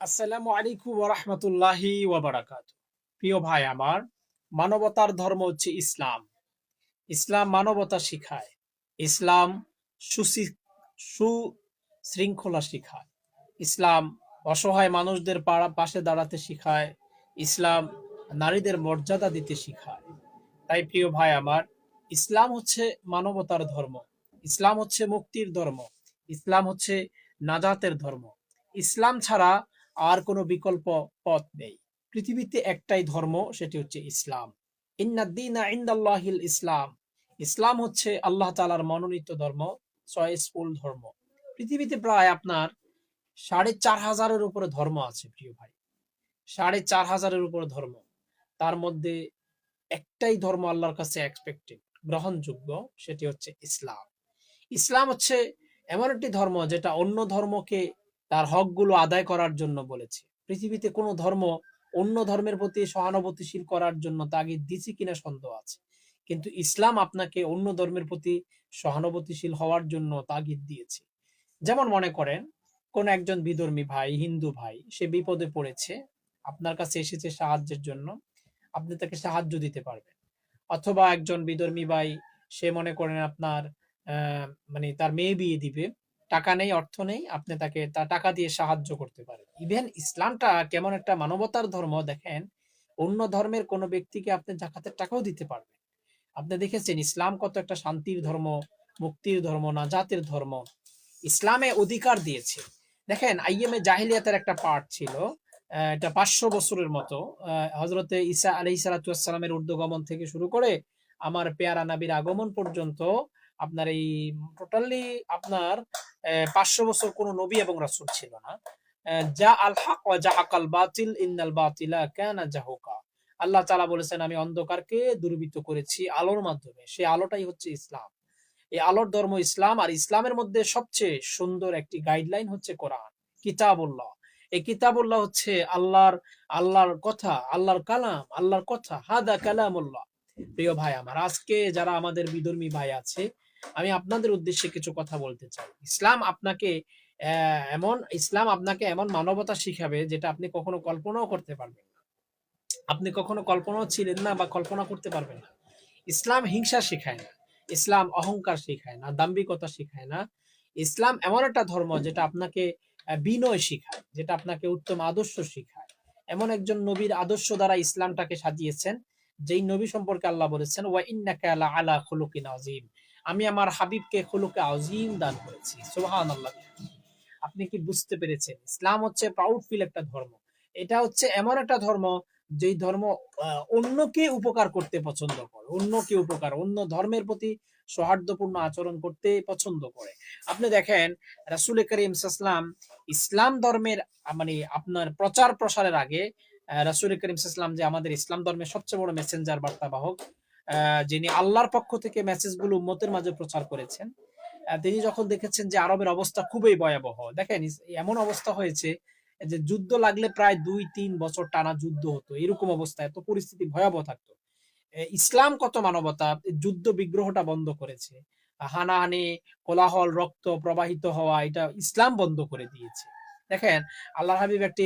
আসসালামু আলাইকুম ওয়া রাহমাতুল্লাহি ওয়া বারাকাতুহু। প্রিয় ভাই আমার, মানবতার ধর্ম হচ্ছে ইসলাম। ইসলাম মানবতা শিখায়। ইসলাম সুশি সুশৃঙ্খলা শিখায়। ইসলাম অসহায় মানুষদের পাশে দাঁড়াতে শিখায়। ইসলাম নারীদের মর্যাদা দিতে শিখায়। তাই প্রিয় ভাই আমার, ইসলাম হচ্ছে মানবতার ধর্ম। ইসলাম হচ্ছে মুক্তির ধর্ম। ইসলাম হচ্ছে নাজাতের ধর্ম। ইসলাম ছাড়া আর কোনো বিকল্প পথ নেই। পৃথিবীতে একটাই ধর্ম, সেটি হচ্ছে ইসলাম। ইন্নাদ-দীনা ইনদাল্লাহিল ইসলাম। ইসলাম হচ্ছে আল্লাহ তাআলার মনোনীত ধর্ম, চয়েসফুল ধর্ম। পৃথিবীতে প্রায় আপনার ৪,৫০০ উপরে ধর্ম আছে প্রিয় ভাই। ৪,৫০০ উপরে ধর্ম। তার মধ্যে একটাই ধর্ম আল্লাহর কাছে এক্সপেক্টেড, গ্রহণযোগ্য, সেটি হচ্ছে ইসলাম। ইসলাম হচ্ছে এমন একটি ধর্ম যেটা অন্য ধর্মকে তার হকগুলো আদায় করার জন্য বলেছে। পৃথিবীতে কোনো ধর্ম অন্য ধর্মের প্রতি সহানুভূতিশীল করার জন্য তাগিদ দিছে কিনা সন্দেহ আছে। কিন্তু ইসলাম আপনাকে অন্য ধর্মের প্রতি সহানুভূতিশীল হওয়ার জন্য তাগিদ দিয়েছে। যেমন মনে করেন, কোন একজন বিধর্মী ভাই, হিন্দু ভাই, সে বিপদে পড়েছে, আপনার কাছে এসেছে সাহায্যের জন্য, আপনি তাকে সাহায্য দিতে পারবেন। অথবা একজন বিধর্মী ভাই, সে মনে করেন আপনার মানে তার মেয়ে বিয়ে দিবে, টাকা নেই, অর্থ নেই, আপনি তাকে তার টাকা দিয়ে সাহায্য করতে পারেন। ইভেন ইসলামটা কেমন একটা মানবতার ধর্ম দেখেন, অন্য ধর্মের কোনো ব্যক্তিকে আপনি জাকাতের টাকাও দিতে পারবেন। আপনি দেখেছেন ইসলাম কত একটা শান্তির ধর্ম, মুক্তির ধর্ম, নাজাতের ধর্ম। ইসলামে অধিকার দিয়েছে। দেখেন আইএমএ জাহিলিয়াতের একটা পার্ট ছিল, এটা ৫০০ বছরের মতো। হযরতে ঈসা আলাইহিস সালাতু ওয়াস সালামের ঊর্ধ্বগমন থেকে শুরু করে আমার পেয়ারা নবীর আগমন পর্যন্ত আপনার এই টোটালি আপনার ৫০০ বছর কোন নবী এবং রাসূল ছিল না। যা আল হক ওয়া জাহাকাল বাতিল ইন্নাল বাতিলা কানা জাহুকা। আল্লাহ তাআলা বলেছেন, আমি অন্ধকারকে দূরীভূত করেছি আলোর মাধ্যমে। সেই আলোটাই হচ্ছে ইসলাম। এই আলোর ধর্ম ইসলাম। আর ইসলামের মধ্যে সবচেয়ে সুন্দর একটি গাইডলাইন হচ্ছে কোরআন, কিতাবুল্লাহ। এই কিতাবুল্লাহ হচ্ছে আল্লাহর কথা, আল্লাহর কালাম, আল্লাহর কথা। হাদা কালামুল্লাহ। প্রিয় ভাই আমার, আজকে যারা আমাদের বিধর্মী ভাই আছে, আমি আপনাদের উদ্দেশ্যে কিছু কথা বলতে চাই। ইসলাম আপনাকে এমন মানবতা শিখাবে যেটা আপনি কখনো কল্পনাও করতে পারবেন না। আপনি কখনো কল্পনাও ছিলেন না বা কল্পনা করতে পারবেন না। ইসলাম হিংসা শেখায় না। ইসলাম অহংকার শেখায় না, দাম্ভিকতা শেখায় না। ইসলাম এমন একটা ধর্ম যেটা আপনাকে বিনয় শিখায়, যেটা আপনাকে উত্তম আদর্শ শিখায়। এমন একজন নবীর আদর্শ দ্বারা ইসলামটাকে সাজিয়েছেন, যেই নবী সম্পর্কে আল্লাহ বলেছেন, ওয়া ইন্নাকা লাআলা খুলুকিন আযীম। আমি আমার হাবিবকে খুলুকে আযীম দান করেছি। সুবহানাল্লাহ। আপনি কি বুঝতে পেরেছেন? ইসলাম হচ্ছে প্রাউডফুল একটা ধর্ম। এটা হচ্ছে এমন একটা ধর্ম, যেই ধর্ম অন্যকে উপকার করতে পছন্দ করে। অন্য ধর্মের প্রতি সৌহার্দ্যপূর্ণ আচরণ করতে পছন্দ করে। আপনি দেখেন রাসূল করিম সাল্লাল্লাহু আলাইহি ওয়াসাল্লাম ইসলাম ধর্মের মানে আপনার প্রচার প্রসারের আগে রাসূল করিম সাল্লাল্লাহু আলাইহি ওয়াসাল্লাম যে আমাদের ইসলাম ধর্মের সবচেয়ে বড় মেসেঞ্জার, বার্তাবাহক, যিনি আল্লাহর পক্ষ থেকে মেসেজগুলো উম্মতের মাঝে প্রচার করেছেন, তিনি যখন দেখেছেন যে আরবের অবস্থা খুবই ভয়াবহ, দেখেন এমন অবস্থা হয়েছে যে যুদ্ধ লাগলে প্রায় ২-৩ বছর টানা যুদ্ধ হতো। এরকম অবস্থা, এত পরিস্থিতি ভয়াবহ থাকতো। ইসলাম কত মানবতা, যুদ্ধ বিগ্রহটা বন্ধ করেছে। হানাহানি, কোলাহল, রক্ত প্রবাহিত হওয়া, এটা ইসলাম বন্ধ করে দিয়েছে। দেখেন আল্লাহর হাবিব একটি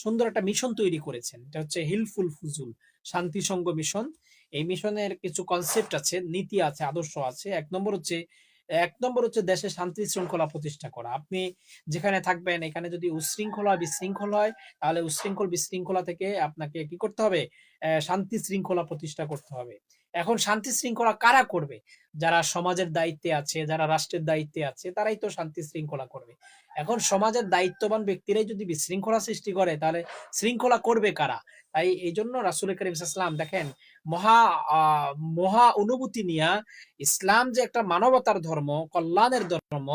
সুন্দর একটা মিশন তৈরি করেছেন। এটা হচ্ছে হিলফুল ফুজুল, শান্তি সংঘ মিশন। এই মিশনের কিছু কনসেপ্ট আছে, নীতি আছে, আদর্শ আছে। এক নম্বর হচ্ছে দেশে শান্তি শৃঙ্খলা প্রতিষ্ঠা করা। আপনি যেখানে থাকবেন এখানে যদি উশৃঙ্খলা বিশৃঙ্খল হয়, তাহলে উশৃঙ্খল বিশৃঙ্খলা থেকে আপনাকে কি করতে হবে? শান্তি শৃঙ্খলা প্রতিষ্ঠা করতে হবে। এখন শান্তি শৃঙ্খলা কারা করবে? যারা সমাজের দায়িত্বে আছে, যারা রাষ্ট্রের দায়িত্বে আছে, তারাই তো শান্তি শৃঙ্খলা করবে। এখন সমাজের দায়িত্ববান ব্যক্তিরাই যদি বিশৃঙ্খলা সৃষ্টি করে, তাহলে শৃঙ্খলা করবে কারা? তাই এই জন্য রাসূল করিম সাল্লাল্লাহু আলাইহি ওয়াসাল্লাম দেখেন মহা মহা অনুভূতি নিয়া ইসলাম যে একটা মানবতার ধর্ম, কল্যাণের ধর্ম,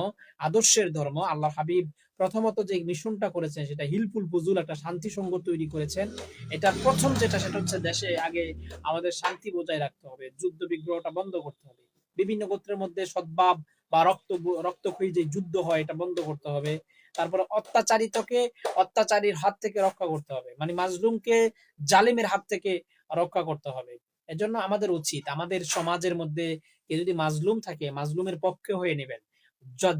আদর্শের ধর্ম, আল্লাহর হাবিব প্রথমত যে মিশনটা করেছেন সেটা হিলফুল ফুজুল, একটা শান্তি সংঘ তৈরি করেছেন। এটা প্রথম সেটা হচ্ছে দেশে আগে আমাদের শান্তি বজায় রাখতে হবে, যুদ্ধ বিগ্রহটা বন্ধ করতে হবে। বিভিন্ন গোত্রের মধ্যে সদ্ভাব বা রক্তক্ষয়ী যে যুদ্ধ হয় এটা বন্ধ করতে হবে। তারপরে অত্যাচারীর হাত থেকে রক্ষা করতে হবে, মানে মাজলুমকে জালিমের হাত থেকে রক্ষা করতে হবে। এজন্য আমাদের উচিত আমাদের সমাজের মধ্যে কেউ যদি মাজলুম থাকে, মাজলুমের পক্ষে হয়ে নেবেন,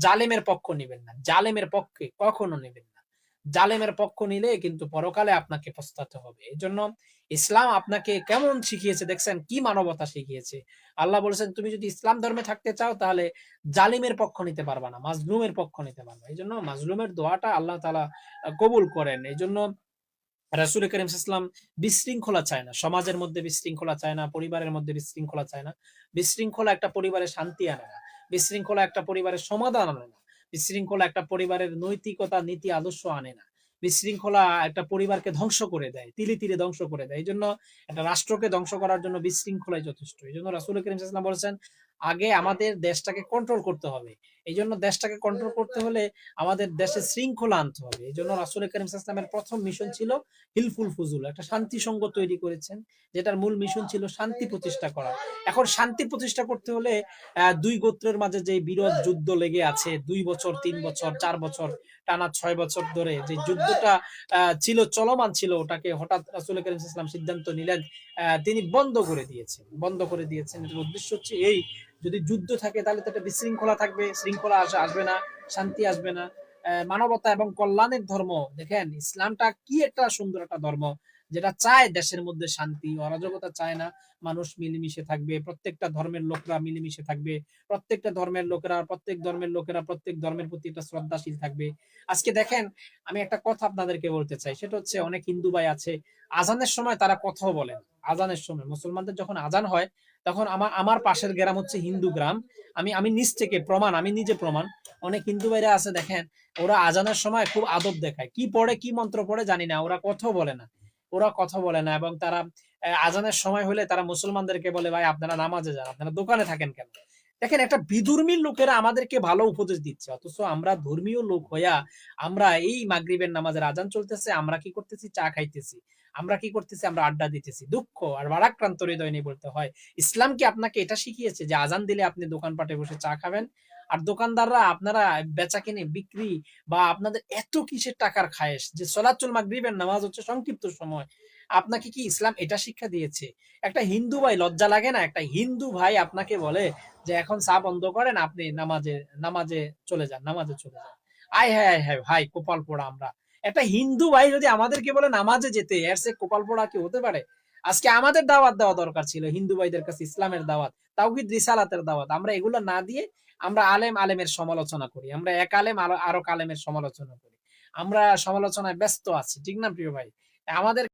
জালেমের পক্ষ নেবেন না, জালেমের পক্ষে কখনো নেবেন না। জালেমের পক্ষ নিলে কিন্তু পরকালে আপনাকে পস্তাতে হবে। এজন্য ইসলাম আপনাকে কেমন শিখিয়েছে দেখছেন? কি মানবতা শিখিয়েছে। আল্লাহ বলেছেন, "তুমি যদি ইসলাম ধর্মে থাকতে চাও তাহলে জালিমের পক্ষ নিতে পারবা না, মাজলুমের পক্ষ নিতে পারবা।" এজন্য মাজলুমের দোয়াটা আল্লাহ তাআলা কবুল করেন। এজন্য রাসূল করিম সাল্লাল্লাহু আলাইহি ওয়াসাল্লাম বিশৃঙ্খলা চায় না। সমাজের মধ্যে বিশৃঙ্খলা চায় না, পরিবারের মধ্যে বিশৃঙ্খলা চায় না। বিশৃঙ্খলা একটা পরিবারে শান্তি আনে না। বিশৃঙ্খলা একটা পরিবারের সমাধান আনে না। বিশৃঙ্খলা একটা পরিবারের নৈতিকতা, নীতি, আদর্শ আনে না। বিশৃঙ্খলা একটা পরিবারকে ধ্বংস করে দেয়। তিলে, তিলে ধ্বংস করে দেয়। এজন্য একটা রাষ্ট্রকে ধ্বংস করার জন্য বিশৃঙ্খলাই যথেষ্ট। এজন্য রাসূল করিম সাল্লাল্লাহু আলাইহি ওয়াসাল্লাম বলেছেন, আগে আমাদের দেশটাকে কন্ট্রোল করতে হবে। এইজন্য দেশটাকে কন্ট্রোল করতে হলে আমাদের দেশে শৃঙ্খলা আনতে হবে। এজন্য রাসূল করিম সাল্লাল্লাহু আলাইহি ওয়াসাল্লামের ১ম মিশন ছিল হিলফুল ফুজুল, একটা শান্তি সংঘ তৈরি করেছেন, যেটার মূল মিশন ছিল শান্তি প্রতিষ্ঠা করা। এখন শান্তি প্রতিষ্ঠা করতে হলে ২ গোত্রের মাঝে যে বিরোধ যুদ্ধ লেগে আছে ২ বছর, ৩ বছর, ৪ বছর, টানা ৬ বছর ধরে যে যুদ্ধটা ছিল, চলমান ছিল, ওটাকে হঠাৎ রাসূল করিম সাল্লাল্লাহু আলাইহি ওয়াসাল্লাম সিদ্ধান্ত নিলেন, তিনি বন্ধ করে দিয়েছেন। বন্ধ করে দিয়েছেন। এটার উদ্দেশ্য হচ্ছে এই, যদি যুদ্ধ থাকে তাহলে তো একটা বিশৃঙ্খলা থাকবে, শৃঙ্খলা আসবে না, শান্তি আসবে না। মানবতা এবং কল্যাণের ধর্ম। দেখেন ইসলামটা কি একটা সুন্দর একটা ধর্ম, যেটা চায় দেশের মধ্যে শান্তি, অরাজকতা চায় না। মানুষ মিলেমিশে থাকবে, প্রত্যেকটা ধর্মের লোকরা মিলেমিশে থাকবে, প্রত্যেকটা ধর্মের লোকেরা, প্রত্যেক ধর্মের লোকেরা প্রত্যেক ধর্মের প্রতি একটা শ্রদ্ধাশীল থাকবে। আজকে দেখেন, আমি একটা কথা আপনাদেরকে বলতে চাই, সেটা হচ্ছে অনেক হিন্দু ভাই আছে, আজানের সময় তারা কথাও বলেন। আজানের সময় মুসলমানদের যখন আজান হয়, তখন আমার আমার পাশের গ্রাম হচ্ছে হিন্দু গ্রাম। আমি আমি নিজ থেকে প্রমাণ, আমি নিজে প্রমাণ। অনেক হিন্দু ভাইরা আছে দেখেন, ওরা আজানের সময় খুব আদব দেখায়। কি পড়ে, কি মন্ত্র পড়ে জানি না। ওরা কথাও বলে না। ওরা কথা বলে না এবং তারা আজানের সময় হলে তারা মুসলমানদেরকে বলে, "ভাই আপনারা নামাজে যান, আপনারা দোকানে থাকেন কেন?" দেখেন একটা বিধর্মী লোকেরা আমাদেরকে ভালো উপদেশ দিচ্ছে। অথচ আমরা ধর্মীয় লোক হইয়া আমরা এই মাগরিবের নামাজের আজান চলতেছে, আমরা কি করতেছি? চা খাইতেছি। আমরা কি করতেছি? আমরা আড্ডা দিতেছি। দুঃখ আর ভারাক্রান্ত হৃদয় নিয়ে বলতে হয়। ইসলাম কি আপনাকে এটা শিখিয়েছে যে আজান দিলে আপনি দোকানপাটে বসে চা খাবেন? আর দোকানদাররা আপনারা বেচাকেনি বিক্রি বা আপনাদের এত কিসের টাকার খায়েশ যে সলাতুল মাগরিবের নামাজ হচ্ছে সংক্ষিপ্ত সময়। আপনাকে কি ইসলাম এটা শিক্ষা দিয়েছে? একটা হিন্দু ভাই লজ্জা লাগে না? একটা হিন্দু ভাই আপনাকে বলে যে এখন চা বন্ধ করেন, আপনি নামাজে নামাজে চলে যান, নামাজে চলে যান। আয় হায়, আয় হায় ভাই, কপাল পোড়া আমরা। একটা হিন্দু ভাই যদি আমাদেরকে বলে নামাজে যেতে, এর চেয়ে কপাল পোড়া কি হতে পারে? আজকে আমাদের দাওয়াত দেওয়া দরকার ছিল হিন্দু ভাইদের কাছে, ইসলামের দাওয়াত, তাওহীদ রিসালাতের দাওয়াত। আমরা এগুলো না দিয়ে আমরা আলেমের সমালোচনা করি। আমরা এক আলেম আরেক আলেমের সমালোচনা করি। আমরা সমালোচনায় ব্যস্ত আছি। ঠিক না প্রিয় ভাই? আমাদের